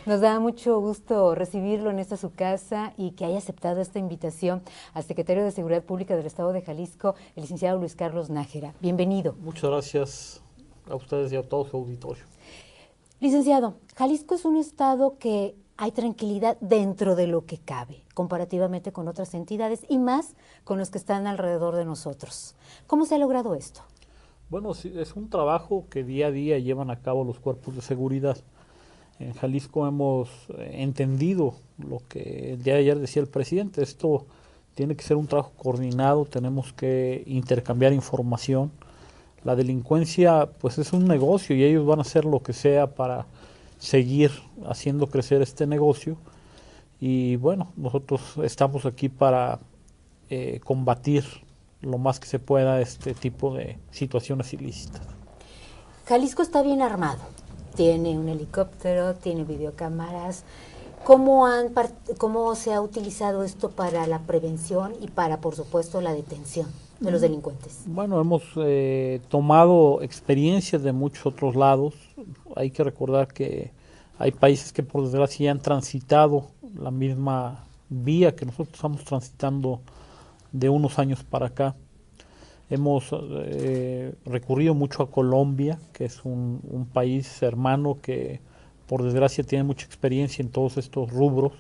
Nos da mucho gusto recibirlo en esta su casa y que haya aceptado esta invitación al secretario de Seguridad Pública del Estado de Jalisco, el licenciado Luis Carlos Nájera. Bienvenido. Muchas gracias a ustedes y a todo su auditorio. Licenciado, Jalisco es un estado que hay tranquilidad dentro de lo que cabe, comparativamente con otras entidades y más con los que están alrededor de nosotros. ¿Cómo se ha logrado esto? Bueno, sí, es un trabajo que día a día llevan a cabo los cuerpos de seguridad. En Jalisco hemos entendido lo que el día de ayer decía el presidente. Esto tiene que ser un trabajo coordinado, tenemos que intercambiar información. La delincuencia pues es un negocio y ellos van a hacer lo que sea para seguir haciendo crecer este negocio. Y bueno, nosotros estamos aquí para combatir lo más que se pueda este tipo de situaciones ilícitas. Jalisco está bien armado. Tiene un helicóptero, tiene videocámaras. ¿Cómo se ha utilizado esto para la prevención y para, por supuesto, la detención de los delincuentes? Bueno, hemos tomado experiencias de muchos otros lados. Hay que recordar que hay países que por desgracia ya han transitado la misma vía que nosotros estamos transitando de unos años para acá. Hemos recurrido mucho a Colombia, que es un país hermano que por desgracia tiene mucha experiencia en todos estos rubros.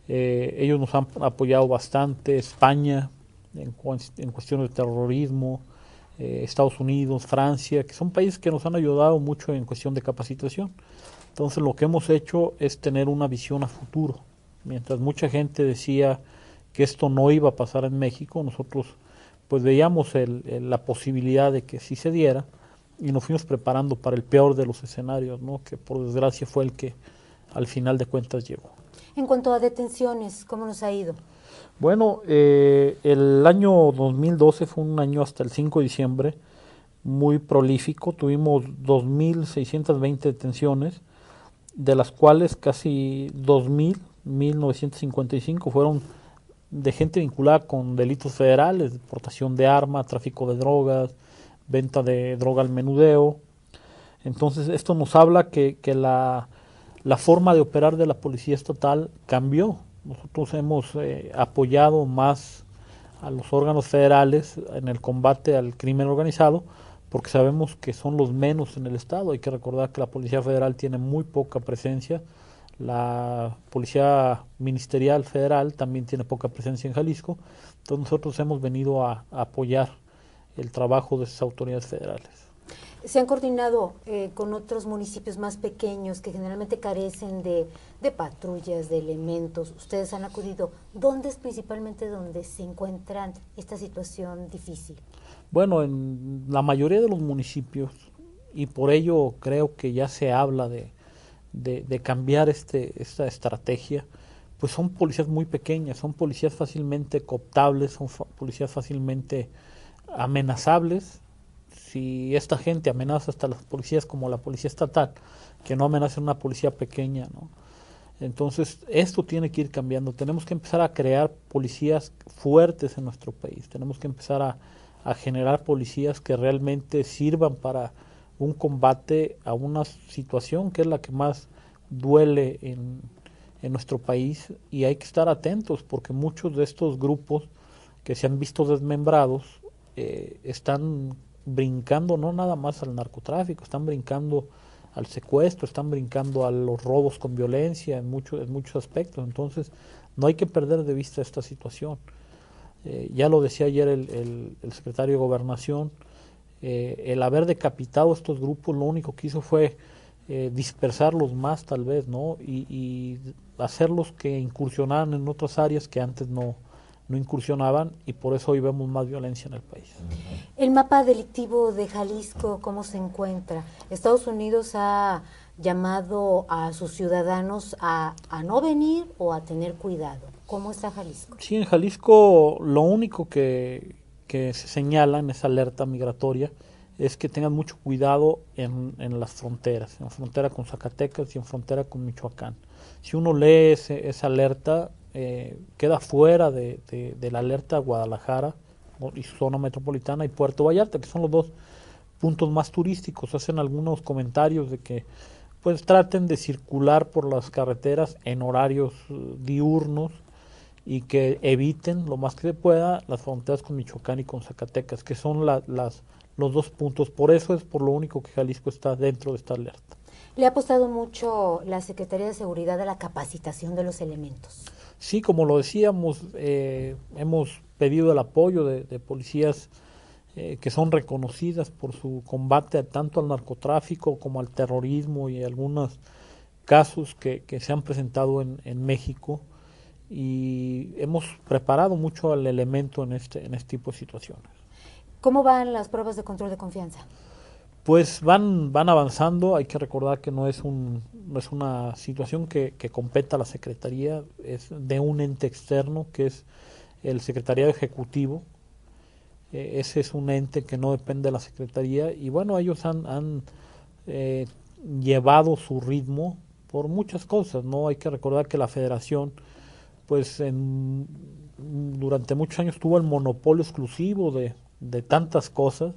Ellos nos han apoyado bastante, España en cuestiones de terrorismo, Estados Unidos, Francia, que son países que nos han ayudado mucho en cuestión de capacitación. Entonces lo que hemos hecho es tener una visión a futuro. Mientras mucha gente decía que esto no iba a pasar en México, nosotros pues veíamos la posibilidad de que sí se diera y nos fuimos preparando para el peor de los escenarios, ¿no? Que por desgracia fue el que al final de cuentas llegó. En cuanto a detenciones, ¿cómo nos ha ido? Bueno, el año 2012 fue un año hasta el 5 de diciembre muy prolífico, tuvimos 2.620 detenciones, de las cuales casi 1.955 fueron de gente vinculada con delitos federales, portación de armas, tráfico de drogas, venta de droga al menudeo. Entonces esto nos habla que la forma de operar de la policía estatal cambió. Nosotros hemos apoyado más a los órganos federales en el combate al crimen organizado porque sabemos que son los menos en el estado. Hay que recordar que la Policía Federal tiene muy poca presencia. La Policía Ministerial Federal también tiene poca presencia en Jalisco. Entonces nosotros hemos venido a apoyar el trabajo de esas autoridades federales. ¿Se han coordinado con otros municipios más pequeños que generalmente carecen de patrullas, de elementos? ¿Ustedes han acudido? ¿Dónde es principalmente donde se encuentran esta situación difícil? Bueno, en la mayoría de los municipios, y por ello creo que ya se habla de cambiar esta estrategia, pues son policías muy pequeñas, son policías fácilmente cooptables, son policías fácilmente amenazables. Si esta gente amenaza hasta las policías como la policía estatal, que no amenaza una policía pequeña, ¿no? Entonces esto tiene que ir cambiando. Tenemos que empezar a crear policías fuertes en nuestro país. Tenemos que empezar a generar policías que realmente sirvan para un combate a una situación que es la que más duele en nuestro país, y hay que estar atentos porque muchos de estos grupos que se han visto desmembrados están brincando no nada más al narcotráfico, están brincando al secuestro, están brincando a los robos con violencia en muchos aspectos. Entonces no hay que perder de vista esta situación. Ya lo decía ayer el secretario de Gobernación, el haber decapitado estos grupos lo único que hizo fue dispersarlos más tal vez, ¿no? Y hacerlos que incursionaran en otras áreas que antes no incursionaban, y por eso hoy vemos más violencia en el país. El mapa delictivo de Jalisco, ¿cómo se encuentra? Estados Unidos ha llamado a sus ciudadanos a no venir o a tener cuidado. ¿Cómo está Jalisco? Sí, en Jalisco lo único que se señala en esa alerta migratoria es que tengan mucho cuidado en las fronteras, en frontera con Zacatecas y en frontera con Michoacán. Si uno lee esa alerta, queda fuera de la alerta Guadalajara y su zona metropolitana y Puerto Vallarta, que son los dos puntos más turísticos. Hacen algunos comentarios de que pues traten de circular por las carreteras en horarios diurnos y que eviten lo más que se pueda las fronteras con Michoacán y con Zacatecas, que son los dos puntos. Por eso es por lo único que Jalisco está dentro de esta alerta. ¿Le ha apostado mucho la Secretaría de Seguridad a la capacitación de los elementos? Sí, como lo decíamos, hemos pedido el apoyo de policías que son reconocidas por su combate tanto al narcotráfico como al terrorismo y algunos casos que se han presentado en México, y hemos preparado mucho al elemento en este tipo de situaciones. ¿Cómo van las pruebas de control de confianza? Pues van avanzando. Hay que recordar que no es una situación que competa a la Secretaría, es de un ente externo que es el Secretariado Ejecutivo. Ese es un ente que no depende de la Secretaría, y bueno, ellos han llevado su ritmo por muchas cosas, ¿no? Hay que recordar que la Federación, pues durante muchos años tuvo el monopolio exclusivo de tantas cosas.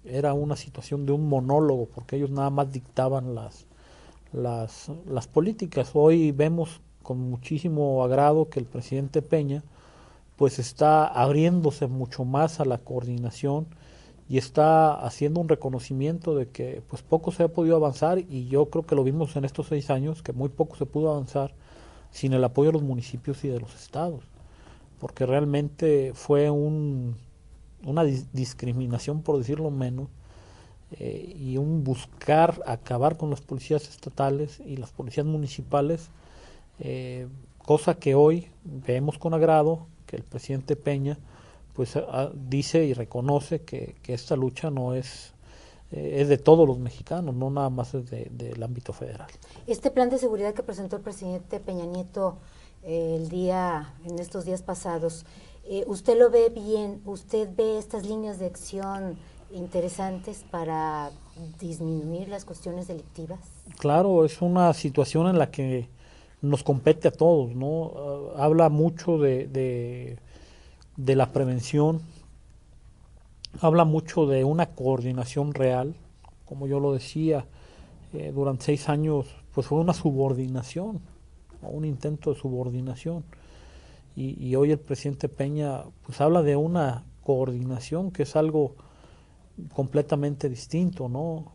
Era una situación de un monólogo, porque ellos nada más dictaban las políticas. Hoy vemos con muchísimo agrado que el presidente Peña pues está abriéndose mucho más a la coordinación y está haciendo un reconocimiento de que pues poco se ha podido avanzar, y yo creo que lo vimos en estos 6 años, que muy poco se pudo avanzar sin el apoyo de los municipios y de los estados, porque realmente fue una discriminación, por decirlo menos, y un buscar acabar con las policías estatales y las policías municipales, cosa que hoy vemos con agrado que el presidente Peña pues dice y reconoce que esta lucha no es de todos los mexicanos, no nada más es del ámbito federal. Este plan de seguridad que presentó el presidente Peña Nieto en estos días pasados, ¿usted lo ve bien? ¿Usted ve estas líneas de acción interesantes para disminuir las cuestiones delictivas? Claro, es una situación en la que nos compete a todos, ¿no? Habla mucho de la prevención, habla mucho de una coordinación real. Como yo lo decía, durante 6 años pues fue una subordinación, un intento de subordinación, y hoy el presidente Peña pues habla de una coordinación que es algo completamente distinto, ¿no?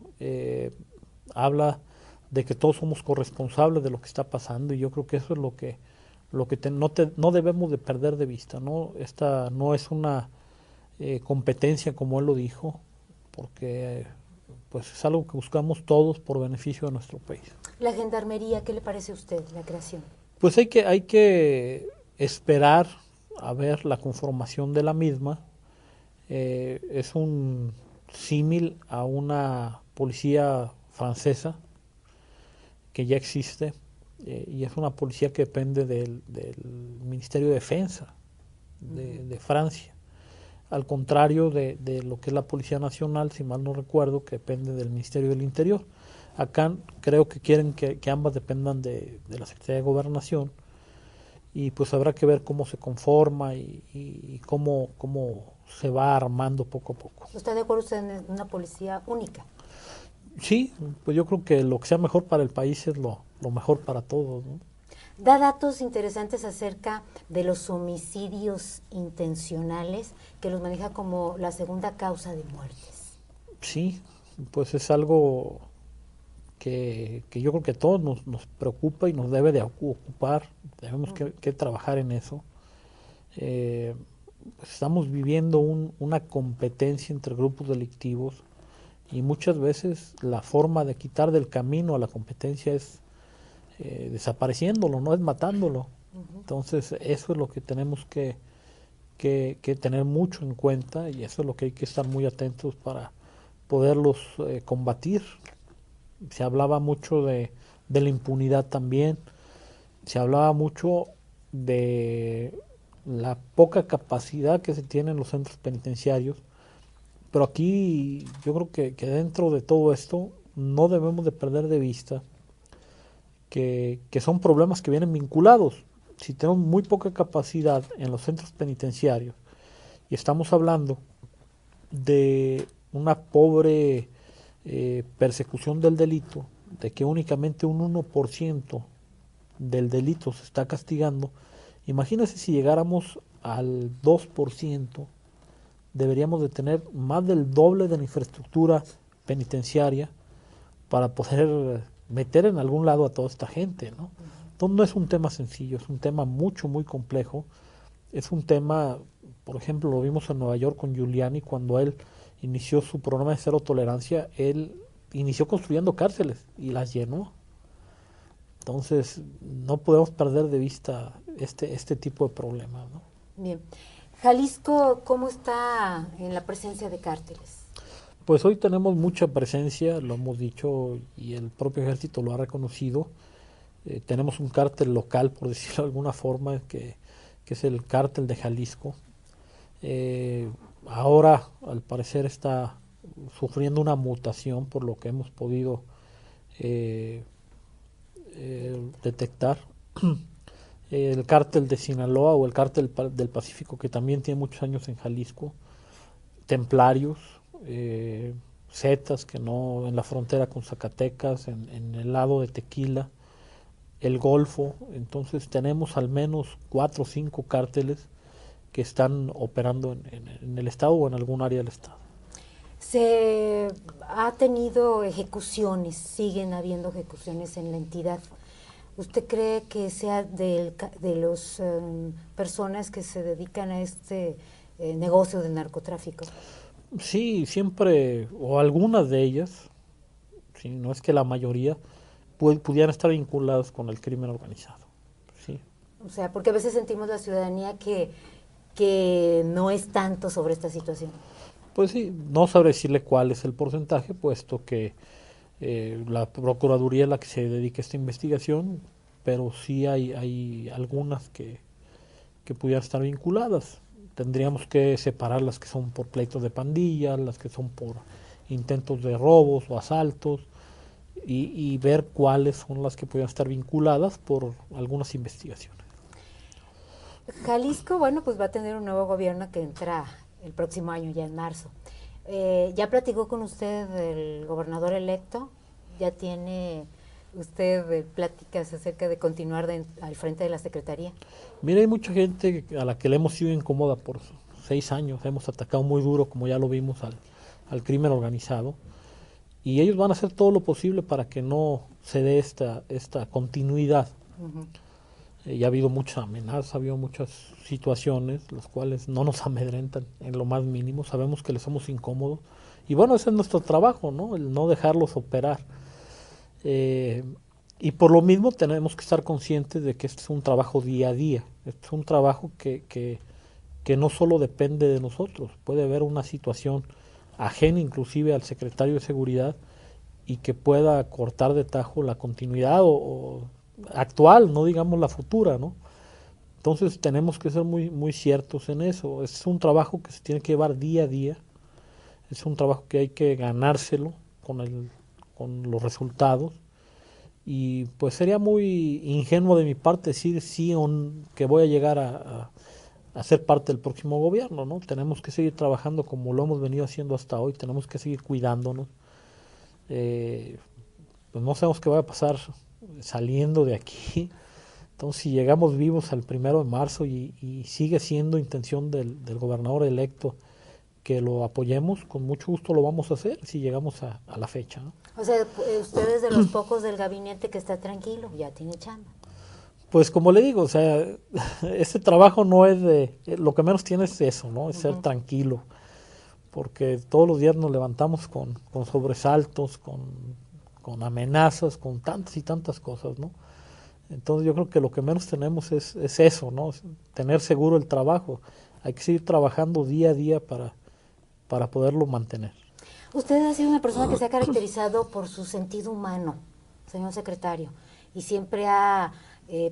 Habla de que todos somos corresponsables de lo que está pasando, y yo creo que eso es lo que no debemos de perder de vista, ¿no? Esta no es una competencia, como él lo dijo, porque pues es algo que buscamos todos por beneficio de nuestro país. La gendarmería, ¿qué le parece a usted la creación? Pues hay que esperar a ver la conformación de la misma. Es un símil a una policía francesa que ya existe, y es una policía que depende del Ministerio de Defensa de Francia, al contrario de lo que es la Policía Nacional, si mal no recuerdo, que depende del Ministerio del Interior. Acá creo que quieren que ambas dependan de la Secretaría de Gobernación, y pues habrá que ver cómo se conforma y cómo se va armando poco a poco. ¿Está de acuerdo usted en una policía única? Sí, pues yo creo que lo que sea mejor para el país es lo mejor para todos, ¿no? Da datos interesantes acerca de los homicidios intencionales, que los maneja como la segunda causa de muertes. Sí, pues es algo que yo creo que a todos nos preocupa y nos debe de ocupar. Tenemos que trabajar en eso. Pues estamos viviendo una competencia entre grupos delictivos, y muchas veces la forma de quitar del camino a la competencia es desapareciéndolo, no es matándolo. Entonces eso es lo que tenemos que tener mucho en cuenta, y eso es lo que hay que estar muy atentos para poderlos combatir. Se hablaba mucho de la impunidad también, se hablaba mucho de la poca capacidad que se tiene en los centros penitenciarios, pero aquí yo creo que dentro de todo esto no debemos de perder de vista que son problemas que vienen vinculados. Si tenemos muy poca capacidad en los centros penitenciarios, y estamos hablando de una pobre persecución del delito, de que únicamente un 1% del delito se está castigando, imagínense si llegáramos al 2%, deberíamos de tener más del doble de la infraestructura penitenciaria para poder meter en algún lado a toda esta gente, ¿no? Entonces no es un tema sencillo, es un tema muy complejo. Es un tema, por ejemplo, lo vimos en Nueva York con Giuliani cuando él inició su programa de cero tolerancia, él inició construyendo cárceles y las llenó. Entonces no podemos perder de vista este tipo de problemas, ¿no? Bien. Jalisco, ¿cómo está en la presencia de cárteles? Pues hoy tenemos mucha presencia, lo hemos dicho y el propio ejército lo ha reconocido. Tenemos un cártel local, por decirlo de alguna forma, que es el cártel de Jalisco. Ahora, al parecer, está sufriendo una mutación por lo que hemos podido detectar. El cártel de Sinaloa o el cártel del Pacífico, que también tiene muchos años en Jalisco, templarios, zetas que no en la frontera con Zacatecas, en el lado de Tequila, el Golfo. Entonces tenemos al menos 4 o 5 cárteles que están operando en el estado o en algún área del estado. Se ha tenido ejecuciones, siguen habiendo ejecuciones en la entidad. ¿Usted cree que sea de las personas que se dedican a este negocio de narcotráfico? Sí, siempre, o algunas de ellas, si no es que la mayoría, pudieran estar vinculadas con el crimen organizado. Sí. O sea, porque a veces sentimos la ciudadanía que no es tanto sobre esta situación. Pues sí, no sabré decirle cuál es el porcentaje, puesto que la Procuraduría es la que se dedica a esta investigación, pero sí hay algunas que pudieran estar vinculadas. Tendríamos que separar las que son por pleitos de pandillas, las que son por intentos de robos o asaltos, y ver cuáles son las que pudieran estar vinculadas por algunas investigaciones. Jalisco, bueno, pues va a tener un nuevo gobierno que entra el próximo año, ya en marzo. ¿Ya platicó con usted el gobernador electo? ¿Ya tiene usted pláticas acerca de continuar al frente de la Secretaría? Mira, hay mucha gente a la que le hemos sido incómoda por 6 años. Hemos atacado muy duro, como ya lo vimos, al crimen organizado. Y ellos van a hacer todo lo posible para que no se dé esta continuidad. Ya ha habido muchas amenazas, ha habido muchas situaciones, las cuales no nos amedrentan en lo más mínimo. Sabemos que les somos incómodos. Y bueno, ese es nuestro trabajo, ¿no? El no dejarlos operar. Y por lo mismo tenemos que estar conscientes de que este es un trabajo día a día. Este es un trabajo que no solo depende de nosotros. Puede haber una situación ajena inclusive al secretario de Seguridad y que pueda cortar de tajo la continuidad o actual, no digamos la futura, ¿no? Entonces tenemos que ser muy ciertos en eso. Es un trabajo que se tiene que llevar día a día. Es un trabajo que hay que ganárselo con los resultados. Y pues sería muy ingenuo de mi parte decir sí que voy a llegar a ser parte del próximo gobierno, ¿no? Tenemos que seguir trabajando como lo hemos venido haciendo hasta hoy, tenemos que seguir cuidándonos. Pues no sabemos qué va a pasar saliendo de aquí. Entonces, si llegamos vivos al 1 de marzo y sigue siendo intención del gobernador electo que lo apoyemos, con mucho gusto lo vamos a hacer si llegamos a la fecha, ¿no? O sea, usted es de los pocos del gabinete que está tranquilo, ya tiene chamba. Pues como le digo, o sea, este trabajo no es lo que menos tiene es eso, ¿no? Es ser tranquilo, porque todos los días nos levantamos con sobresaltos, con amenazas, con tantas y tantas cosas, ¿no? Entonces yo creo que lo que menos tenemos es eso, ¿no? Es tener seguro el trabajo. Hay que seguir trabajando día a día para poderlo mantener. Usted ha sido una persona que se ha caracterizado por su sentido humano, señor secretario, y siempre ha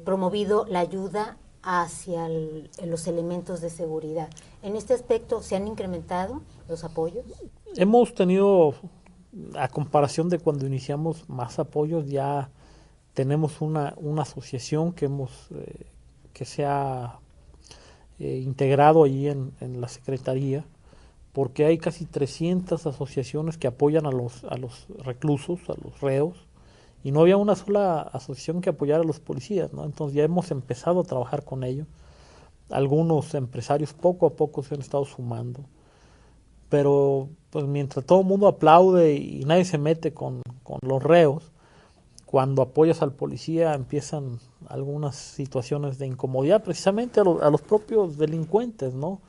promovido la ayuda hacia los elementos de seguridad. En este aspecto, ¿se han incrementado los apoyos? Hemos tenido, a comparación de cuando iniciamos, más apoyos. Ya tenemos una asociación que se ha integrado allí en la Secretaría, porque hay casi 300 asociaciones que apoyan a los reclusos, a los reos, y no había una sola asociación que apoyara a los policías, ¿no? Entonces ya hemos empezado a trabajar con ello. Algunos empresarios poco a poco se han estado sumando, pero pues mientras todo el mundo aplaude y nadie se mete con los reos, cuando apoyas al policía empiezan algunas situaciones de incomodidad precisamente a los propios delincuentes, ¿no?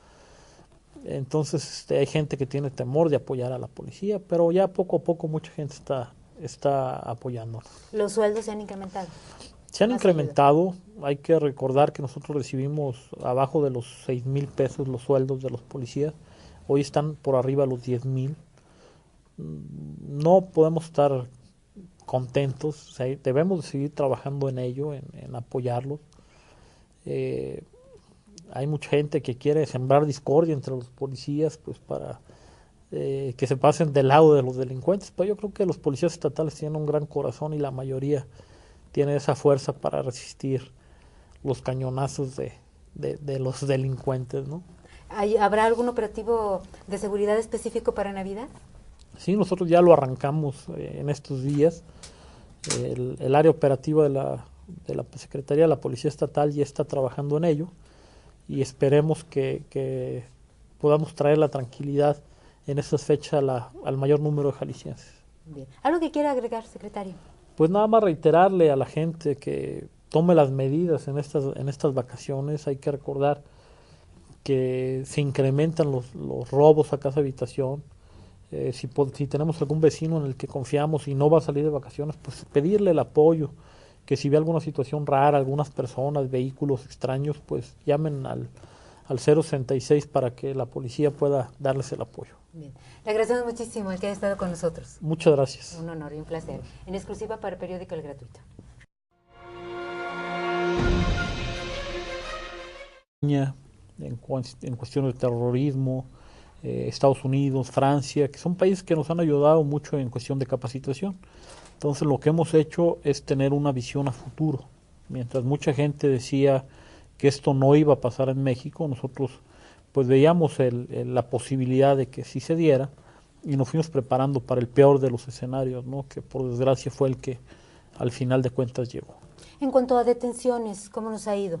Entonces hay gente que tiene temor de apoyar a la policía, pero ya poco a poco mucha gente está apoyando. ¿Los sueldos se han incrementado? Se han Más incrementado, hay que recordar que nosotros recibimos abajo de los 6,000 pesos los sueldos de los policías, hoy están por arriba de los 10,000. No podemos estar contentos, o sea, debemos de seguir trabajando en ello, en apoyarlos. Hay mucha gente que quiere sembrar discordia entre los policías, pues para que se pasen del lado de los delincuentes, pero yo creo que los policías estatales tienen un gran corazón y la mayoría tiene esa fuerza para resistir los cañonazos de los delincuentes, ¿no? ¿Habrá algún operativo de seguridad específico para Navidad? Sí, nosotros ya lo arrancamos en estos días. El área operativa de la Secretaría de la Policía Estatal ya está trabajando en ello y esperemos que podamos traer la tranquilidad en estas fechas al mayor número de jaliscienses. Bien. ¿Algo que quiera agregar, secretario? Pues nada más reiterarle a la gente que tome las medidas en estas vacaciones. Hay que recordar que se incrementan los robos a casa habitación. Si tenemos algún vecino en el que confiamos y no va a salir de vacaciones, pues pedirle el apoyo, que si ve alguna situación rara, algunas personas, vehículos extraños, pues llamen al 066 para que la policía pueda darles el apoyo. Bien. Le agradecemos muchísimo el que haya estado con nosotros. Muchas gracias. Un honor y un placer. En exclusiva para el periódico El Gratuito. En cuestiones de terrorismo, Estados Unidos, Francia, que son países que nos han ayudado mucho en cuestión de capacitación. Entonces lo que hemos hecho es tener una visión a futuro. Mientras mucha gente decía que esto no iba a pasar en México, nosotros pues veíamos la posibilidad de que sí se diera y nos fuimos preparando para el peor de los escenarios, ¿no? Que por desgracia fue el que al final de cuentas llegó. En cuanto a detenciones, ¿cómo nos ha ido?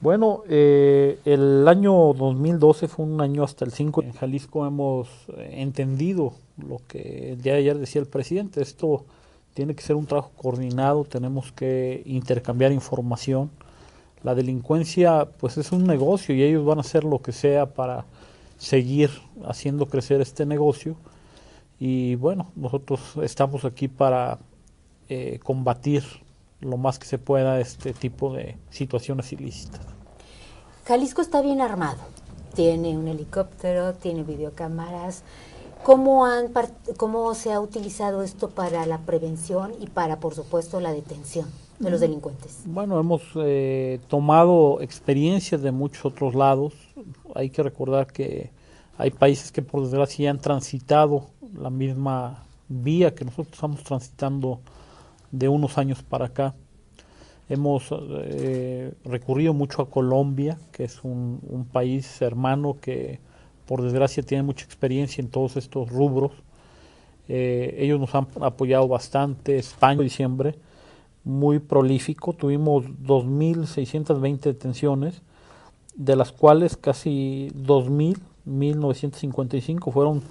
Bueno, el año 2012 fue un año hasta el 5. En Jalisco hemos entendido lo que el día de ayer decía el presidente. Esto tiene que ser un trabajo coordinado, tenemos que intercambiar información. La delincuencia pues es un negocio y ellos van a hacer lo que sea para seguir haciendo crecer este negocio. Y bueno, nosotros estamos aquí para combatir lo más que se pueda este tipo de situaciones ilícitas. Jalisco está bien armado, tiene un helicóptero, tiene videocámaras. ¿Cómo se ha utilizado esto para la prevención y para, por supuesto, la detención de los delincuentes? Bueno, hemos tomado experiencias de muchos otros lados. Hay que recordar que hay países que por desgracia han transitado la misma vía que nosotros estamos transitando de unos años para acá. Hemos recurrido mucho a Colombia, que es un país hermano que por desgracia tiene mucha experiencia en todos estos rubros. Ellos nos han apoyado bastante. España, en diciembre, muy prolífico, tuvimos 2.620 detenciones, de las cuales casi 1.955 fueron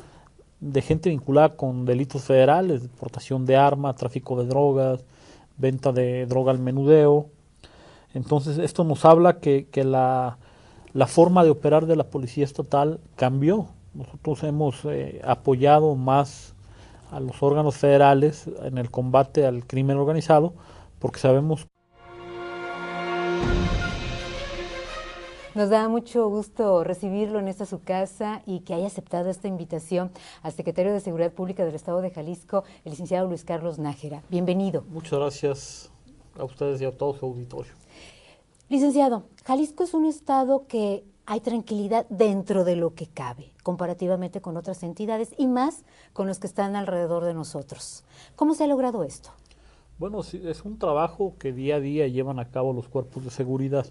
de gente vinculada con delitos federales, deportación de armas, tráfico de drogas, venta de droga al menudeo. Entonces esto nos habla que la forma de operar de la policía estatal cambió. Nosotros hemos apoyado más a los órganos federales en el combate al crimen organizado, porque sabemos. Nos da mucho gusto recibirlo en esta su casa y que haya aceptado esta invitación al secretario de Seguridad Pública del Estado de Jalisco, el licenciado Luis Carlos Nájera. Bienvenido. Muchas gracias a ustedes y a todo su auditorio. Licenciado, Jalisco es un estado que hay tranquilidad dentro de lo que cabe, comparativamente con otras entidades y más con los que están alrededor de nosotros. ¿Cómo se ha logrado esto? Bueno, sí, es un trabajo que día a día llevan a cabo los cuerpos de seguridad.